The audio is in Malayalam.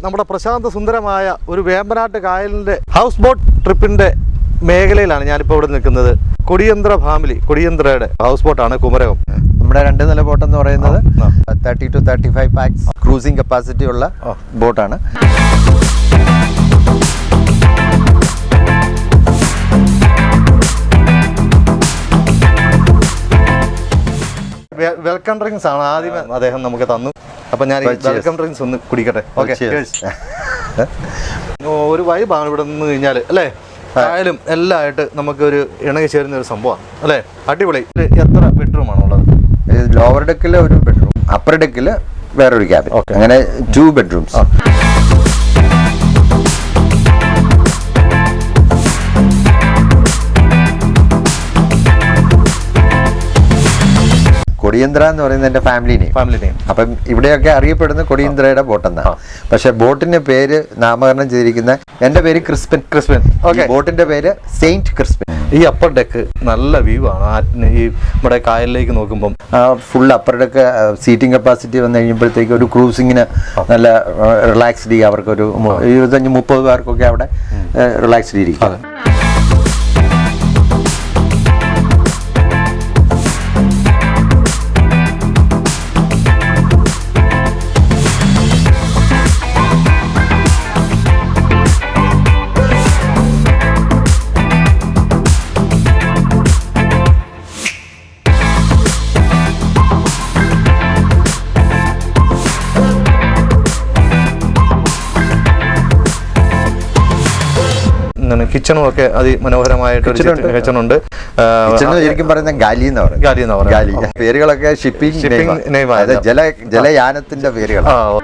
നമ്മുടെ പ്രശാന്ത സുന്ദരമായ ഒരു വേമ്പനാട്ട് കായലിൻ്റെ ഹൗസ് ബോട്ട് ട്രിപ്പിൻ്റെ മേഖലയിലാണ് ഞാനിപ്പോൾ ഇവിടെ നിൽക്കുന്നത്. കൊടിയന്ത്ര ഫാമിലി, കൊടിയന്ത്രയുടെ ഹൗസ് ബോട്ടാണ് കുമരകം. നമ്മുടെ 2 നില ബോട്ട് എന്ന് പറയുന്നത് 30 to 35 പാക്സ് ക്രൂസിംഗ് കപ്പാസിറ്റി ഉള്ള ബോട്ടാണ്. വെൽക്കം ഡ്രിങ്ക്സ് ആണ് ആദ്യം അദ്ദേഹം നമുക്ക് തന്നു. അപ്പം ഞാൻ വെൽക്കം ഡ്രിങ്ക്സ് ഒന്ന് കുടിക്കട്ടെ. ഓക്കെ, ഒരു വൈബാണ് ഇവിടെ നിന്ന് കഴിഞ്ഞാൽ അല്ലേ. കായലും എല്ലാം ആയിട്ട് നമുക്കൊരു ഇണങ്ങി ചേരുന്ന ഒരു സംഭവമാണ് അല്ലേ. അടിപൊളി. എത്ര ബെഡ്റൂമാണ് ഉള്ളത്? ലോവർ ഡെക്കിൽ ഒരു ബെഡ്റൂം, അപ്പർ ഡെക്കിൽ വേറൊരു ക്യാബിൻ, അങ്ങനെ 2 bedrooms. കൊടിയന്ത്ര എന്ന് പറയുന്നത് എൻ്റെ ഫാമിലി നെയിം. അപ്പം ഇവിടെയൊക്കെ അറിയപ്പെടുന്ന കൊടിയന്ത്രയുടെ ബോട്ട് എന്നാണ്. പക്ഷെ ബോട്ടിന്റെ പേര് നാമകരണം ചെയ്തിരിക്കുന്ന എൻ്റെ പേര് ക്രിസ്പൻ. ബോട്ടിന്റെ പേര് സെയിന്റ് ക്രിസ്പൻ. ഈ അപ്പർ ഡെക്ക് നല്ല വ്യൂ ആണ്. ഈ നമ്മുടെ കായലിലേക്ക് നോക്കുമ്പം full upper deck seating capacity വന്നു കഴിയുമ്പോഴത്തേക്ക് ഒരു ക്രൂസിങ്ങിന് നല്ല റിലാക്സ്ഡ് ചെയ്യാം. അവർക്കൊരു 25-30 പേർക്കൊക്കെ അവിടെ റിലാക്സ്ഡ് ഇരിക്കും. കിച്ചണും ഒക്കെ അതിമനോഹരമായിട്ട് കിച്ചണുണ്ട്. ശരിക്കും പറയുന്നത് ഗാലി എന്ന് പറയും. പേരുകളൊക്കെ ഷിപ്പിംഗ് ജലയാനത്തിന്റെ പേരുകളാണ്.